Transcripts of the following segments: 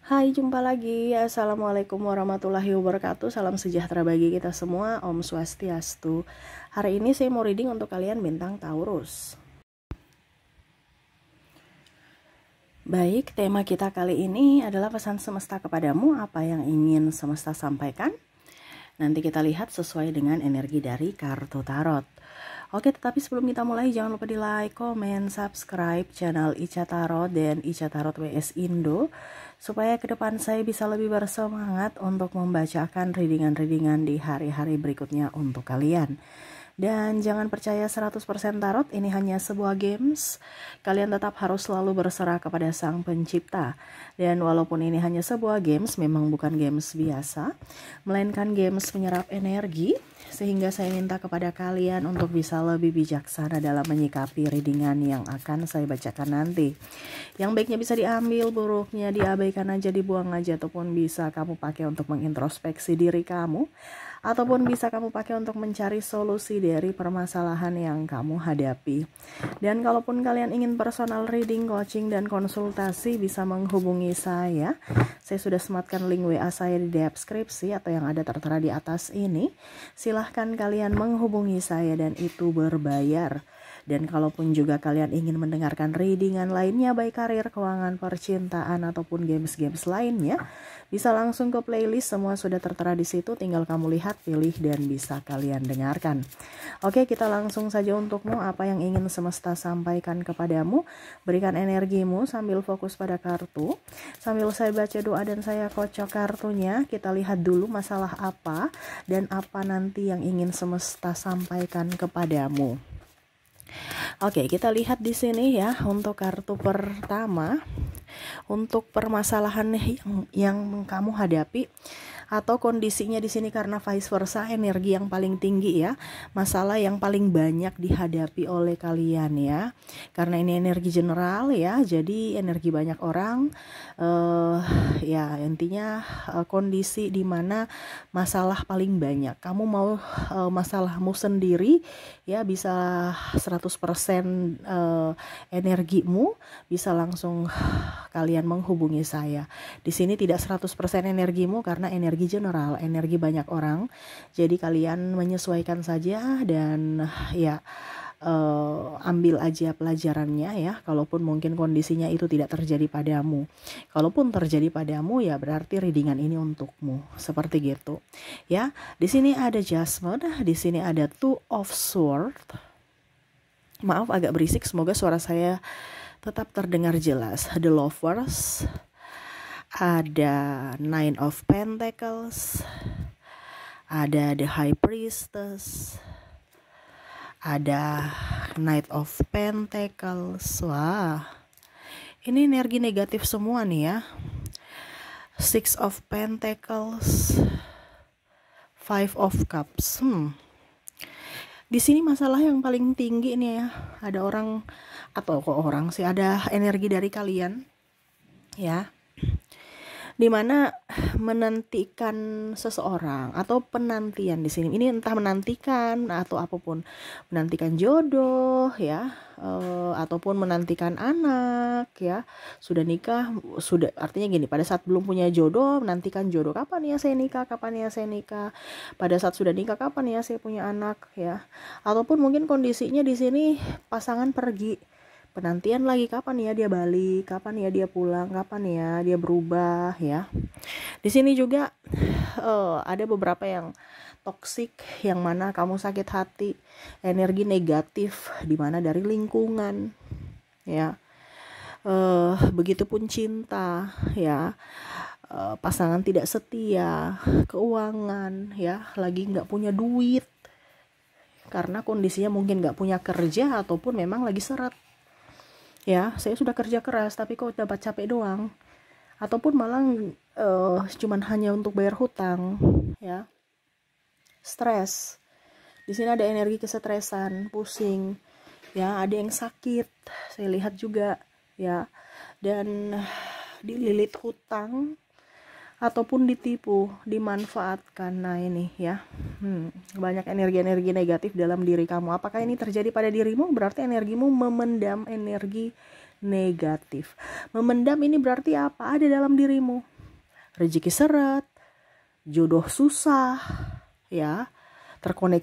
Hai, jumpa lagi. Assalamualaikum warahmatullahi wabarakatuh. Salam sejahtera bagi kita semua. Om Swastiastu. Hari ini saya mau reading untuk kalian bintang Taurus. Baik, tema kita kali ini adalah pesan semesta kepadamu. Apa yang ingin semesta sampaikan? Nanti kita lihat sesuai dengan energi dari kartu tarot. Oke, tetapi sebelum kita mulai jangan lupa di like, komen, subscribe channel Ica Tarot dan Ica Tarot WS Indo supaya ke depan saya bisa lebih bersemangat untuk membacakan readingan-readingan di hari-hari berikutnya untuk kalian. Dan jangan percaya 100% tarot, ini hanya sebuah games. Kalian tetap harus selalu berserah kepada Sang Pencipta. Dan walaupun ini hanya sebuah games, memang bukan games biasa, melainkan games menyerap energi, sehingga saya minta kepada kalian untuk bisa lebih bijaksana dalam menyikapi readingan yang akan saya bacakan nanti. Yang baiknya bisa diambil, buruknya diabaikan aja, dibuang aja, ataupun bisa kamu pakai untuk mengintrospeksi diri kamu, ataupun bisa kamu pakai untuk mencari solusi dari permasalahan yang kamu hadapi. Dan kalaupun kalian ingin personal reading, coaching, dan konsultasi, bisa menghubungi saya. Saya sudah sematkan link WA saya di deskripsi atau yang ada tertera di atas ini. Silahkan kalian menghubungi saya dan itu berbayar. Dan kalaupun juga kalian ingin mendengarkan readingan lainnya, baik karir, keuangan, percintaan, ataupun games-games lainnya, bisa langsung ke playlist, semua sudah tertera di situ, tinggal kamu lihat, pilih, dan bisa kalian dengarkan. Oke, kita langsung saja untukmu, apa yang ingin semesta sampaikan kepadamu. Berikan energimu sambil fokus pada kartu. Sambil saya baca doa dan saya kocok kartunya, kita lihat dulu masalah apa dan apa nanti yang ingin semesta sampaikan kepadamu. Oke, kita lihat di sini ya untuk kartu pertama, untuk permasalahan yang kamu hadapi atau kondisinya di sini karena vice versa, energi yang paling tinggi ya, masalah yang paling banyak dihadapi oleh kalian ya, karena ini energi general ya, jadi energi banyak orang, ya intinya kondisi dimana masalah paling banyak, kamu mau masalahmu sendiri ya, bisa 100% energimu, bisa langsung kalian menghubungi saya. Di sini tidak 100% energimu karena energi general, energi banyak orang. Jadi kalian menyesuaikan saja dan ya ambil aja pelajarannya ya. Kalaupun mungkin kondisinya itu tidak terjadi padamu. Kalaupun terjadi padamu ya berarti readingan ini untukmu. Seperti gitu. Ya, di sini ada Judgment, di sini ada Two of Swords. Maaf agak berisik, semoga suara saya tetap terdengar jelas. The Lovers, ada Nine of Pentacles, ada The High Priestess, ada Knight of Pentacles. Wah, ini energi negatif semua nih ya. Six of Pentacles, Five of Cups. Di sini masalah yang paling tinggi nih ya, ada orang atau kok orang sih, ada energi dari kalian ya, dimana menantikan seseorang atau penantian di sini. Ini entah menantikan atau apapun, menantikan jodoh ya, ataupun menantikan anak ya, sudah nikah, sudah, artinya gini, pada saat belum punya jodoh menantikan jodoh, kapan ya saya nikah, kapan ya saya nikah. Pada saat sudah nikah, kapan ya saya punya anak ya. Ataupun mungkin kondisinya di sini pasangan pergi, penantian lagi, kapan ya dia balik, kapan ya dia pulang, kapan ya dia berubah ya. Di sini juga ada beberapa yang toksik, yang mana kamu sakit hati, energi negatif di mana dari lingkungan ya. Begitupun cinta ya, pasangan tidak setia, keuangan ya, lagi nggak punya duit karena kondisinya mungkin nggak punya kerja ataupun memang lagi seret. Ya, saya sudah kerja keras tapi kok dapat capek doang. Ataupun malah cuman hanya untuk bayar hutang, ya. Stres. Di sini ada energi kesetresan, pusing. Ya, ada yang sakit. Saya lihat juga, ya. Dan dililit hutang ataupun ditipu, dimanfaatkan. Nah, ini ya. Banyak energi-energi negatif dalam diri kamu. Apakah ini terjadi pada dirimu? Berarti energimu memendam energi negatif. Memendam ini berarti apa? Ada dalam dirimu. rezeki seret, jodoh susah, ya,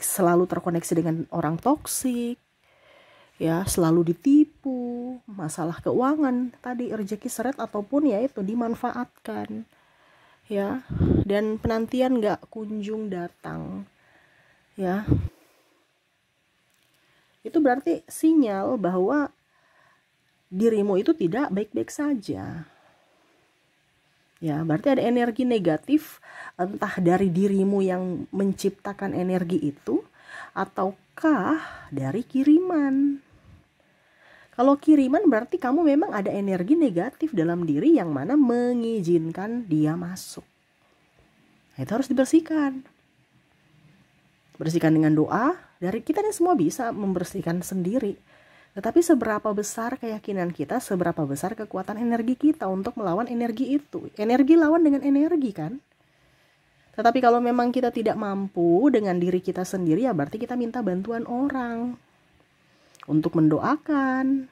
selalu terkoneksi dengan orang toksik, ya, selalu ditipu, masalah keuangan tadi, rezeki seret ataupun ya itu dimanfaatkan, ya, dan penantian nggak kunjung datang, ya. Itu berarti sinyal bahwa dirimu itu tidak baik-baik saja. Ya, berarti ada energi negatif entah dari dirimu yang menciptakan energi itu ataukah dari kiriman. Kalau kiriman berarti kamu memang ada energi negatif dalam diri yang mana mengizinkan dia masuk. Itu harus dibersihkan. Bersihkan dengan doa. Dari kita ini semua bisa membersihkan sendiri. Tetapi seberapa besar keyakinan kita, seberapa besar kekuatan energi kita untuk melawan energi itu. Energi lawan dengan energi kan. Tetapi kalau memang kita tidak mampu dengan diri kita sendiri, ya berarti kita minta bantuan orang untuk mendoakan,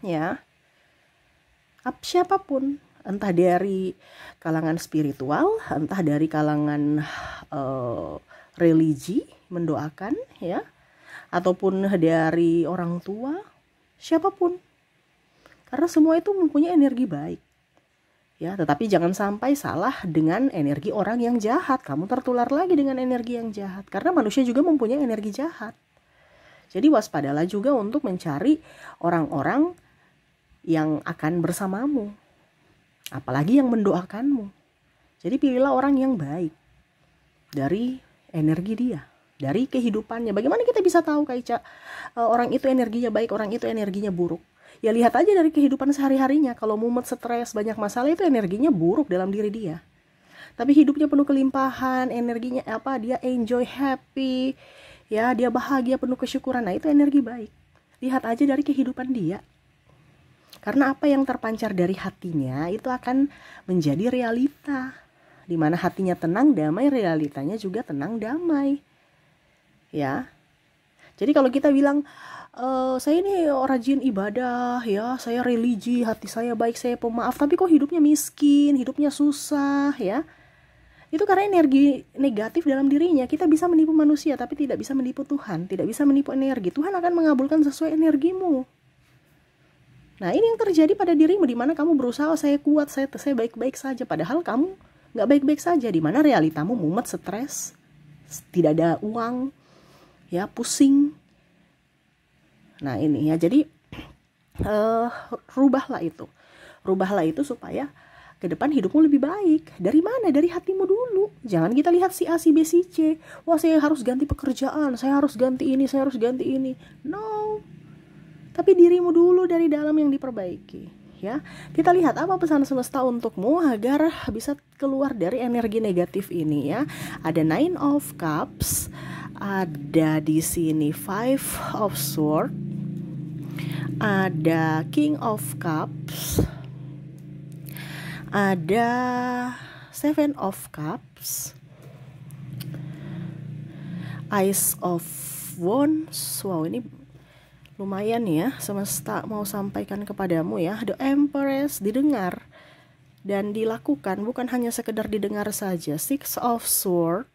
ya, siapapun, entah dari kalangan spiritual, entah dari kalangan religi, mendoakan, ya, ataupun dari orang tua, siapapun, karena semua itu mempunyai energi baik, ya. Tetapi jangan sampai salah dengan energi orang yang jahat, kamu tertular lagi dengan energi yang jahat, karena manusia juga mempunyai energi jahat. Jadi waspadalah juga untuk mencari orang-orang yang akan bersamamu, apalagi yang mendoakanmu. Jadi pilihlah orang yang baik dari energi dia, dari kehidupannya. Bagaimana kita bisa tahu Kaica orang itu energinya baik, orang itu energinya buruk? Ya lihat aja dari kehidupan sehari-harinya. Kalau mumet, stres, banyak masalah, itu energinya buruk dalam diri dia. Tapi hidupnya penuh kelimpahan, energinya dia enjoy, happy, ya, dia bahagia, penuh kesyukuran. Nah, itu energi baik. Lihat aja dari kehidupan dia. Karena apa yang terpancar dari hatinya itu akan menjadi realita. Di mana hatinya tenang, damai, realitanya juga tenang, damai. Ya. Jadi kalau kita bilang saya ini rajin ibadah, ya, saya religi, hati saya baik, saya pemaaf, tapi kok hidupnya miskin, hidupnya susah, ya. Itu karena energi negatif dalam dirinya. Kita bisa menipu manusia tapi tidak bisa menipu Tuhan, tidak bisa menipu energi. Tuhan akan mengabulkan sesuai energimu. Nah, ini yang terjadi pada dirimu, di mana kamu berusaha saya kuat, saya baik-baik saja, padahal kamu nggak baik-baik saja, di mana realitamu mumet, stres, tidak ada uang, ya, pusing. Nah, ini ya, jadi rubahlah itu supaya ke depan hidupmu lebih baik. Dari mana? Dari hatimu dulu. Jangan kita lihat si A, si B, si C. Wah, saya harus ganti pekerjaan, saya harus ganti ini, saya harus ganti ini. No. Tapi dirimu dulu dari dalam yang diperbaiki, ya. Kita lihat apa pesan semesta untukmu agar bisa keluar dari energi negatif ini, ya. Ada Nine of Cups, ada di sini Five of Swords, ada King of Cups, ada Seven of Cups, Ace of Wands. Wow, ini lumayan ya, semesta mau sampaikan kepadamu, ya. The Empress, didengar dan dilakukan, bukan hanya sekedar didengar saja. Six of Swords,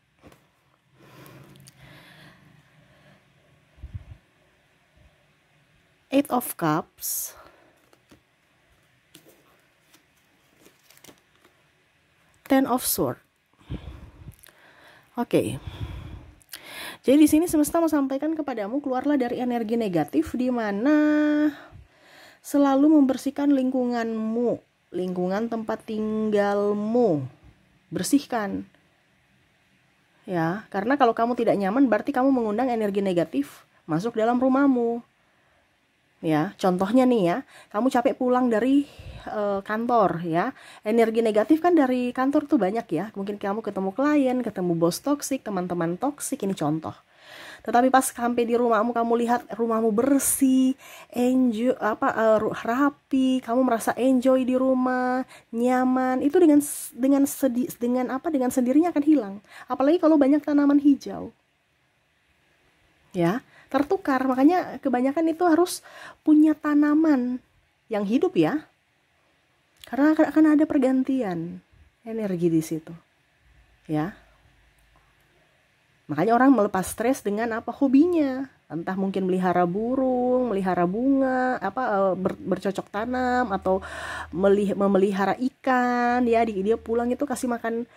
Eight of Cups, Ten of Swords. Oke. Jadi di sini semesta mau sampaikan kepadamu, keluarlah dari energi negatif di mana selalu membersihkan lingkunganmu, lingkungan tempat tinggalmu. Bersihkan. Ya, karena kalau kamu tidak nyaman berarti kamu mengundang energi negatif masuk dalam rumahmu. Ya, contohnya nih ya, kamu capek pulang dari kantor, ya. Energi negatif kan dari kantor tuh banyak ya. Mungkin kamu ketemu klien, ketemu bos toksik, teman-teman toksik, ini contoh. Tetapi pas sampai di rumahmu, kamu lihat rumahmu bersih, enjoy, rapi, kamu merasa enjoy di rumah, nyaman. Itu dengan sendirinya akan hilang. Apalagi kalau banyak tanaman hijau. Ya, tertukar. Makanya kebanyakan itu harus punya tanaman yang hidup, ya. Karena akan ada pergantian. energi di situ, ya. Makanya orang melepas stres dengan apa, hobinya, entah mungkin melihara burung, melihara bunga, bercocok tanam, atau memelihara ikan, ya. Dia pulang itu kasih makan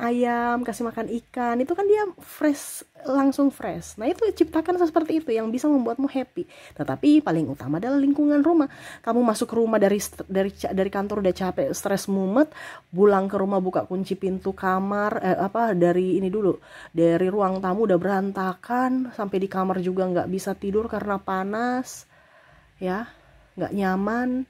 ayam, kasih makan ikan, itu kan dia fresh, langsung fresh. Nah itu ciptakan seperti itu yang bisa membuatmu happy. Tetapi paling utama adalah lingkungan rumah. Kamu masuk ke rumah dari kantor udah capek, stres mumet, pulang ke rumah buka kunci pintu kamar, dari ruang tamu udah berantakan, sampai di kamar juga nggak bisa tidur karena panas, ya, nggak nyaman.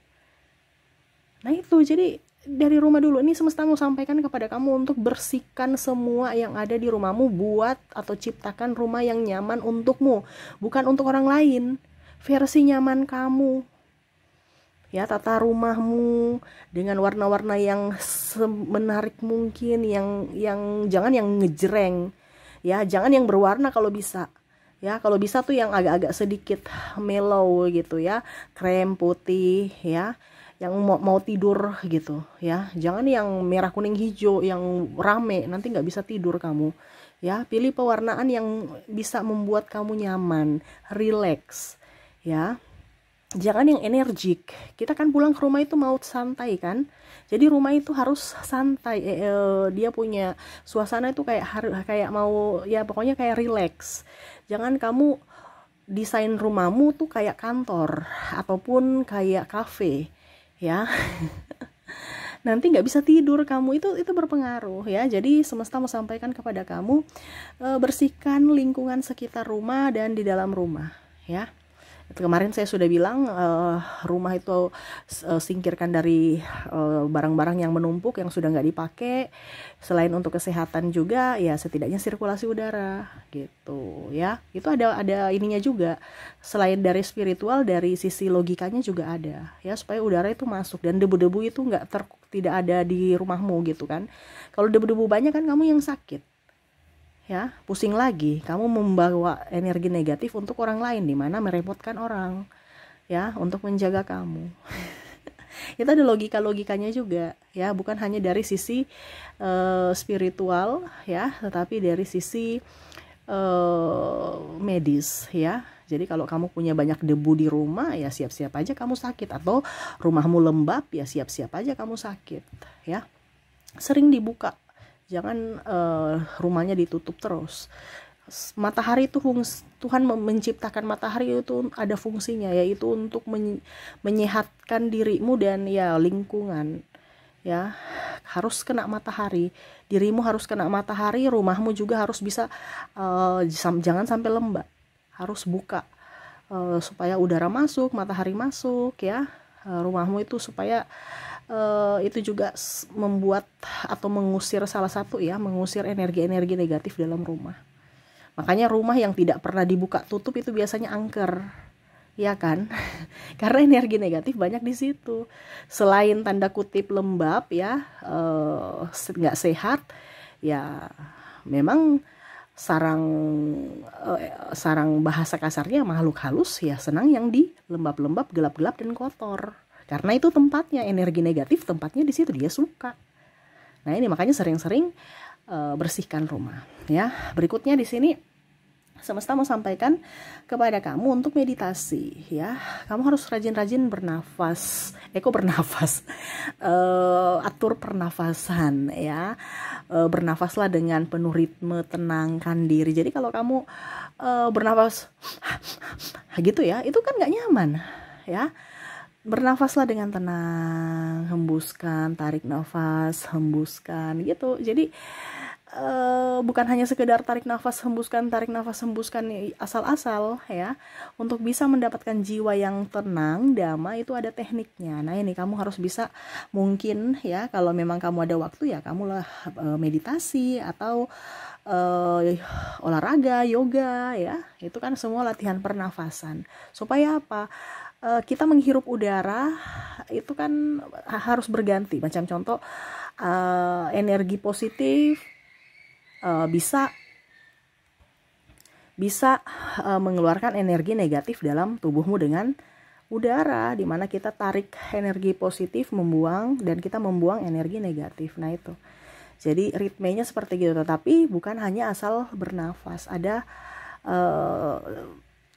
Nah itu, jadi dari rumah dulu. Ini semesta mau sampaikan kepada kamu untuk bersihkan semua yang ada di rumahmu, buat atau ciptakan rumah yang nyaman untukmu, bukan untuk orang lain, versi nyaman kamu. Ya, tata rumahmu dengan warna-warna yang menarik mungkin, yang jangan yang ngejreng, ya, jangan yang berwarna kalau bisa. Ya, kalau bisa tuh yang agak-agak sedikit mellow gitu, ya, krem putih, ya, yang mau tidur gitu, ya. Jangan yang merah kuning hijau yang rame, nanti nggak bisa tidur kamu, ya. Pilih pewarnaan yang bisa membuat kamu nyaman, relax, ya. Jangan yang energik. Kita kan pulang ke rumah itu mau santai kan, jadi rumah itu harus santai. Dia punya suasana itu kayak mau, ya pokoknya kayak relax. Jangan kamu desain rumahmu tuh kayak kantor ataupun kayak kafe, ya. Nanti nggak bisa tidur kamu, itu berpengaruh, ya. Jadi semesta mau sampaikan kepada kamu, bersihkan lingkungan sekitar rumah dan di dalam rumah, ya. Kemarin saya sudah bilang, rumah itu singkirkan dari barang-barang yang menumpuk yang sudah nggak dipakai. Selain untuk kesehatan juga, ya setidaknya sirkulasi udara gitu, ya. Itu ada ininya juga, selain dari spiritual, dari sisi logikanya juga ada, ya, supaya udara itu masuk dan debu-debu itu tidak ada di rumahmu gitu kan. Kalau debu-debu banyak kan kamu yang sakit, ya, pusing lagi, kamu membawa energi negatif untuk orang lain, dimana merepotkan orang, ya, untuk menjaga kamu. Itu ada logikanya juga, ya, bukan hanya dari sisi spiritual, ya, tetapi dari sisi medis, ya. Jadi kalau kamu punya banyak debu di rumah, ya siap-siap aja kamu sakit, atau rumahmu lembab, ya siap-siap aja kamu sakit, ya. Sering dibuka, jangan rumahnya ditutup terus. Matahari itu Tuhan menciptakan matahari itu ada fungsinya, yaitu untuk menyehatkan dirimu dan, ya, lingkungan, ya. Harus kena matahari, dirimu harus kena matahari, rumahmu juga harus bisa, jangan sampai lembab, harus buka, supaya udara masuk, matahari masuk, ya. Rumahmu itu supaya itu juga membuat atau mengusir mengusir energi-energi negatif dalam rumah. Makanya rumah yang tidak pernah dibuka tutup itu biasanya angker, ya kan? Karena energi negatif banyak di situ. Selain tanda kutip lembab, ya, nggak sehat, ya, memang sarang bahasa kasarnya makhluk halus, ya, senang yang di lembab-lembab, gelap-gelap dan kotor. Karena itu tempatnya, energi negatif tempatnya di situ, dia suka. Nah ini makanya sering-sering bersihkan rumah, ya. Berikutnya di sini semesta mau sampaikan kepada kamu untuk meditasi, ya. Kamu harus rajin-rajin bernafas, atur pernafasan, ya. Bernafaslah dengan penuh ritme, tenangkan diri. Jadi kalau kamu bernafas gitu, ya, itu kan nggak nyaman, ya. Bernafaslah dengan tenang, hembuskan, tarik nafas, hembuskan gitu. Jadi bukan hanya sekedar tarik nafas, hembuskan asal-asal, ya. Untuk bisa mendapatkan jiwa yang tenang, damai, itu ada tekniknya. Nah ini kamu harus bisa, mungkin, ya, kalau memang kamu ada waktu, ya kamulah meditasi atau olahraga, yoga, ya. Itu kan semua latihan pernafasan. Supaya apa? Kita menghirup udara itu kan harus berganti. Macam contoh, energi positif bisa mengeluarkan energi negatif dalam tubuhmu dengan udara, di mana kita tarik energi positif membuang dan kita membuang energi negatif. Nah itu. Jadi ritmenya seperti gitu, tetapi bukan hanya asal bernafas, ada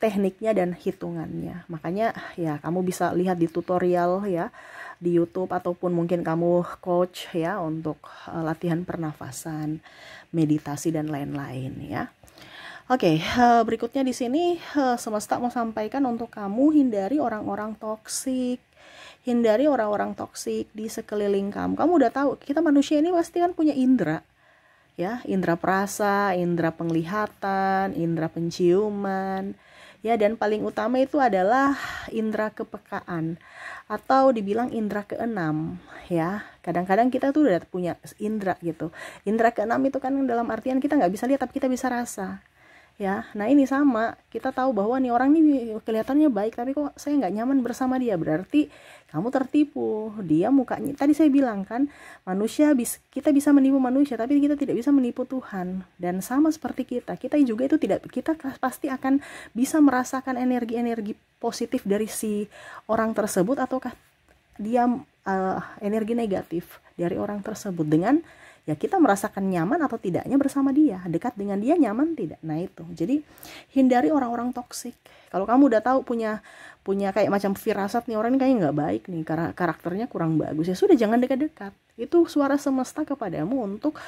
tekniknya dan hitungannya. Makanya ya kamu bisa lihat di tutorial ya di YouTube, ataupun mungkin kamu coach ya untuk latihan pernafasan, meditasi dan lain-lain ya. Oke, berikutnya di sini semesta mau sampaikan untuk kamu hindari orang-orang toksik. Hindari orang-orang toksik di sekeliling kamu. Kamu udah tahu, kita manusia ini pasti kan punya indera. Ya, indera perasa, indera penglihatan, indera penciuman. Ya, dan paling utama itu adalah indera kepekaan atau dibilang indera keenam ya. Kadang-kadang kita tuh udah punya indera gitu. Indera keenam itu kan dalam artian kita nggak bisa lihat tapi kita bisa rasa. Ya, nah ini sama, kita tahu bahwa nih orang nih kelihatannya baik tapi kok saya nggak nyaman bersama dia, berarti kamu tertipu. Dia mukanya, tadi saya bilang kan, kita bisa menipu manusia tapi kita tidak bisa menipu Tuhan. Dan sama seperti kita juga itu kita pasti akan bisa merasakan energi-energi positif dari si orang tersebut, ataukah dia energi negatif dari orang tersebut, dengan ya kita merasakan nyaman atau tidaknya bersama dia, dekat dengan dia, nyaman tidak. Nah itu, jadi hindari orang-orang toksik. Kalau kamu udah tahu punya kayak macam firasat nih, orang ini kayaknya nggak baik nih, karakternya kurang bagus, ya sudah jangan dekat-dekat. Itu suara semesta kepadamu untuk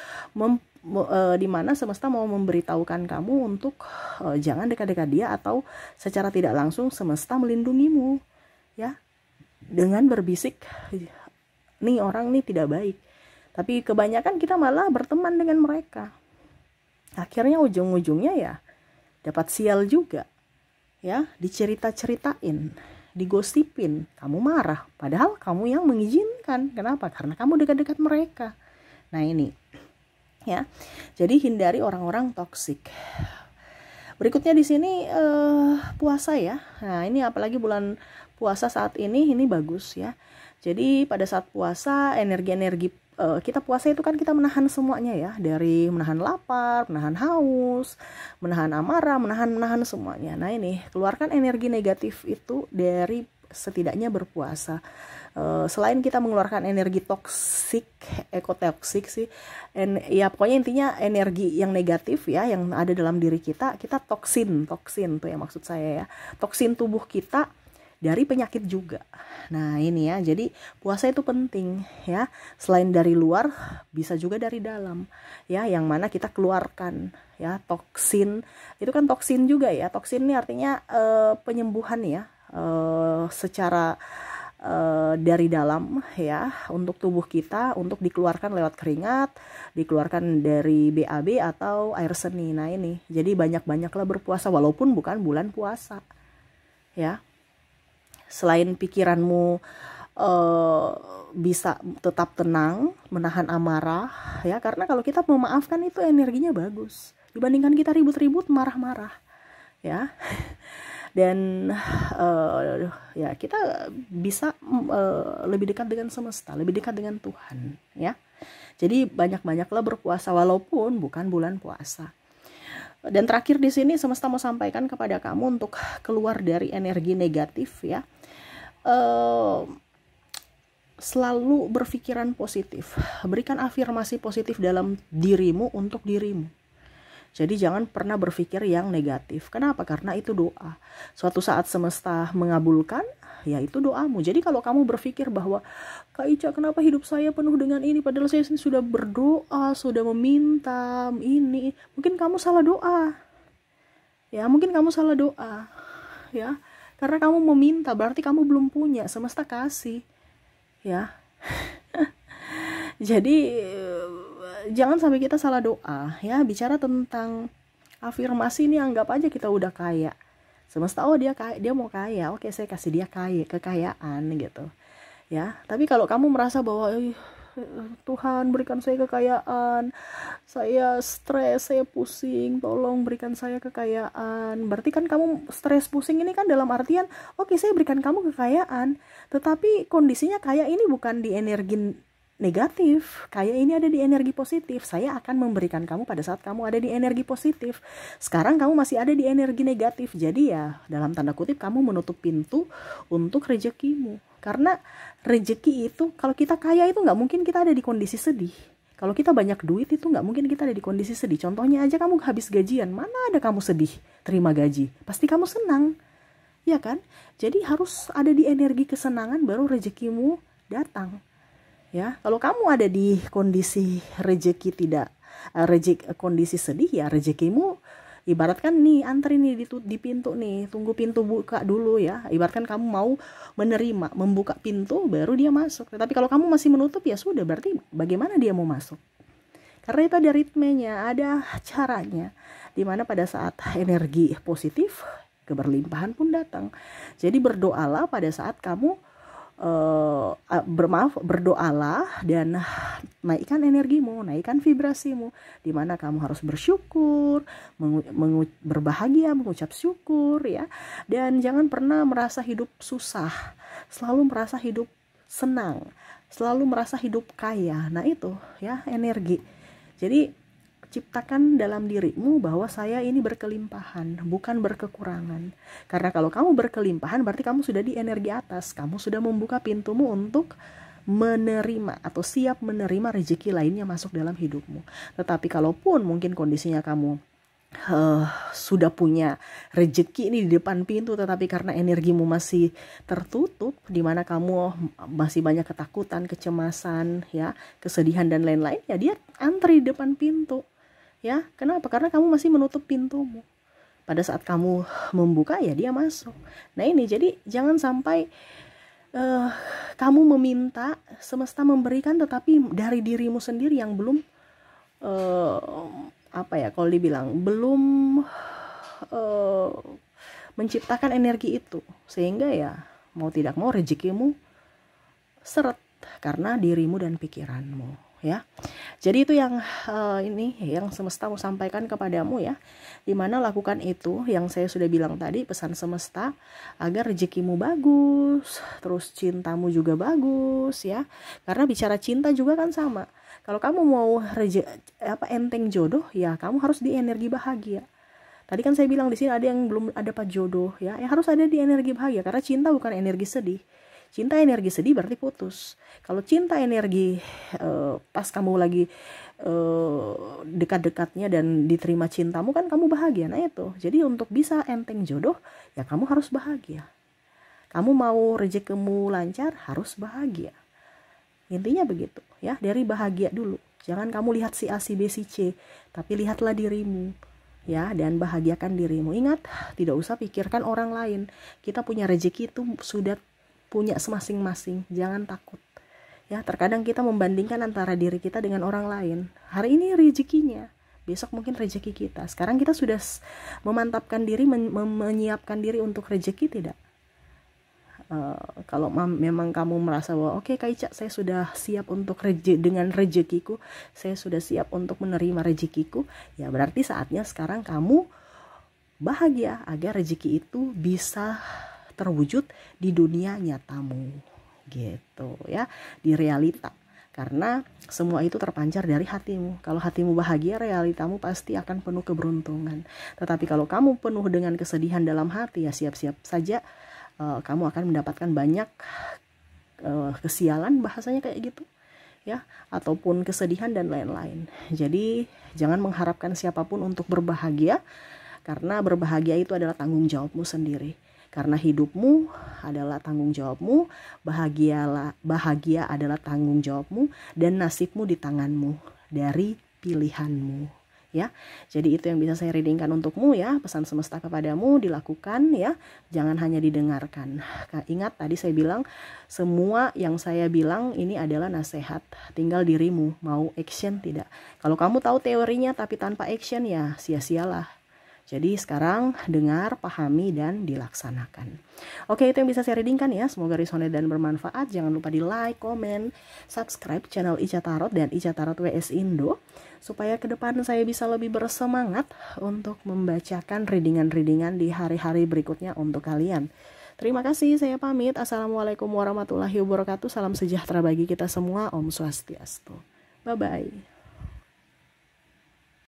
dimana semesta mau memberitahukan kamu untuk jangan dekat-dekat dia, atau secara tidak langsung semesta melindungimu ya dengan berbisik, nih orang nih tidak baik. Tapi kebanyakan kita malah berteman dengan mereka. Akhirnya ujung-ujungnya ya dapat sial juga. Ya, dicerita-ceritain, digosipin, kamu marah. Padahal kamu yang mengizinkan. Kenapa? Karena kamu dekat-dekat mereka. Nah ini. Ya. Jadi hindari orang-orang toksik. Berikutnya di sini puasa ya. Nah, ini apalagi bulan puasa saat ini bagus ya. Jadi pada saat puasa energi-energi kita puasa itu kan kita menahan semuanya ya, dari menahan lapar, menahan haus, menahan amarah, menahan semuanya. Nah ini, keluarkan energi negatif itu dari setidaknya berpuasa. Selain kita mengeluarkan energi toksik, ekotoksik sih, ya pokoknya intinya energi yang negatif ya, yang ada dalam diri kita toksin tuh ya maksud saya ya, toksin tubuh kita dari penyakit juga. Nah ini ya, jadi puasa itu penting ya, selain dari luar bisa juga dari dalam ya, yang mana kita keluarkan ya toksin. Itu kan toksin juga ya, toksin ini artinya penyembuhan ya, secara dari dalam ya, untuk tubuh kita, untuk dikeluarkan lewat keringat, dikeluarkan dari BAB atau air seni. Nah ini, jadi banyak-banyaklah berpuasa walaupun bukan bulan puasa ya. Selain pikiranmu bisa tetap tenang, menahan amarah ya, karena kalau kita memaafkan itu energinya bagus dibandingkan kita ribut-ribut, marah-marah ya. Dan ya kita bisa lebih dekat dengan semesta, lebih dekat dengan Tuhan ya. Jadi banyak-banyaklah berpuasa walaupun bukan bulan puasa. Dan terakhir di sini semesta mau sampaikan kepada kamu untuk keluar dari energi negatif ya. Selalu berpikiran positif, berikan afirmasi positif dalam dirimu untuk dirimu. Jadi jangan pernah berpikir yang negatif. Kenapa? Karena itu doa. Suatu saat semesta mengabulkan, ya itu doamu. Jadi kalau kamu berpikir bahwa Kak Ica, kenapa hidup saya penuh dengan ini, padahal saya sudah berdoa, sudah meminta ini, mungkin kamu salah doa. Ya, mungkin kamu salah doa. Ya. Karena kamu meminta, berarti kamu belum punya, semesta kasih. Ya. Jadi jangan sampai kita salah doa ya. Bicara tentang afirmasi ini, anggap aja kita udah kaya. Semesta, oh dia mau kaya, oke saya kasih dia kekayaan gitu. Ya. Tapi kalau kamu merasa bahwa Tuhan berikan saya kekayaan, saya stres, saya pusing, tolong berikan saya kekayaan. Berarti kan kamu stres pusing ini kan dalam artian, oke saya berikan kamu kekayaan, tetapi kondisinya kaya ini bukan di energi negatif, kaya ini ada di energi positif. Saya akan memberikan kamu pada saat kamu ada di energi positif. Sekarang kamu masih ada di energi negatif. Jadi ya dalam tanda kutip kamu menutup pintu untuk rezekimu. Karena rezeki itu, kalau kita kaya itu nggak mungkin kita ada di kondisi sedih. Kalau kita banyak duit itu nggak mungkin kita ada di kondisi sedih. Contohnya aja kamu habis gajian, mana ada kamu sedih terima gaji? Pasti kamu senang, ya kan? Jadi harus ada di energi kesenangan baru rezekimu datang. Ya, kalau kamu ada di kondisi rezeki kondisi sedih, ya rezekimu ibaratkan nih antri nih di pintu nih, tunggu pintu buka dulu ya. Ibaratkan kamu mau menerima, membuka pintu baru dia masuk. Tetapi kalau kamu masih menutup ya sudah, berarti bagaimana dia mau masuk? Karena itu ada ritmenya, ada caranya. Dimana pada saat energi positif, keberlimpahan pun datang. Jadi berdoalah pada saat kamu berdoalah dan naikkan energimu, naikkan vibrasimu, di mana kamu harus bersyukur, berbahagia, mengucap syukur ya, dan jangan pernah merasa hidup susah, selalu merasa hidup senang, selalu merasa hidup kaya. Nah itu ya energi. Jadi ciptakan dalam dirimu bahwa saya ini berkelimpahan, bukan berkekurangan. Karena kalau kamu berkelimpahan berarti kamu sudah di energi atas. Kamu sudah membuka pintumu untuk menerima atau siap menerima rezeki lainnya masuk dalam hidupmu. Tetapi kalaupun mungkin kondisinya kamu sudah punya rezeki ini di depan pintu, tetapi karena energimu masih tertutup, di mana kamu masih banyak ketakutan, kecemasan, ya, kesedihan dan lain-lain, ya dia antri di depan pintu. Ya, kenapa? Karena kamu masih menutup pintumu. Pada saat kamu membuka ya dia masuk. Nah ini, jadi jangan sampai kamu meminta semesta memberikan, tetapi dari dirimu sendiri yang belum kalau dibilang belum menciptakan energi itu, sehingga ya mau tidak mau rezekimu seret karena dirimu dan pikiranmu. Ya, jadi itu yang ini yang semesta mau sampaikan kepadamu ya, dimana lakukan itu yang saya sudah bilang tadi, pesan semesta agar rezekimu bagus, terus cintamu juga bagus ya, karena bicara cinta juga kan sama. Kalau kamu mau enteng jodoh ya kamu harus di energi bahagia. Tadi kan saya bilang di sini ada yang belum ada pak jodoh ya, yang harus ada di energi bahagia, karena cinta bukan energi sedih. Cinta energi sedih berarti putus. Kalau cinta energi pas kamu lagi dekat-dekatnya dan diterima cintamu kan kamu bahagia. Nah itu. Jadi untuk bisa enteng jodoh ya kamu harus bahagia. Kamu mau rezekimu lancar harus bahagia. Intinya begitu ya, dari bahagia dulu. Jangan kamu lihat si A, si B, si C, tapi lihatlah dirimu ya, dan bahagiakan dirimu. Ingat, tidak usah pikirkan orang lain. Kita punya rezeki itu sudah punya masing-masing, jangan takut ya. Terkadang kita membandingkan antara diri kita dengan orang lain. Hari ini rezekinya, besok mungkin rezeki kita. Sekarang kita sudah memantapkan diri, menyiapkan diri untuk rezeki tidak? Kalau memang kamu merasa bahwa oke, Kak Ica, saya sudah siap untuk dengan rezekiku, saya sudah siap untuk menerima rezekiku, ya berarti saatnya sekarang kamu bahagia agar rezeki itu bisa terwujud di dunia nyatamu gitu ya, di realita. Karena semua itu terpancar dari hatimu. Kalau hatimu bahagia, realitamu pasti akan penuh keberuntungan. Tetapi kalau kamu penuh dengan kesedihan dalam hati, ya siap-siap saja kamu akan mendapatkan banyak kesialan, bahasanya kayak gitu ya, ataupun kesedihan dan lain-lain. Jadi jangan mengharapkan siapapun untuk berbahagia, karena berbahagia itu adalah tanggung jawabmu sendiri. Karena hidupmu adalah tanggung jawabmu, bahagia adalah tanggung jawabmu, dan nasibmu di tanganmu dari pilihanmu ya. Jadi itu yang bisa saya readingkan untukmu ya, pesan semesta kepadamu, dilakukan ya, jangan hanya didengarkan. Ingat tadi saya bilang, semua yang saya bilang ini adalah nasihat, tinggal dirimu mau action tidak. Kalau kamu tahu teorinya tapi tanpa action ya sia-sialah. Jadi sekarang dengar, pahami, dan dilaksanakan. Oke, itu yang bisa saya readingkan ya. Semoga resonate dan bermanfaat. Jangan lupa di like, komen, subscribe channel Ica Tarot dan Ica Tarot WS Indo, supaya ke depan saya bisa lebih bersemangat untuk membacakan readingan-readingan di hari-hari berikutnya untuk kalian. Terima kasih, saya pamit. Assalamualaikum warahmatullahi wabarakatuh. Salam sejahtera bagi kita semua. Om Swastiastu. Bye-bye.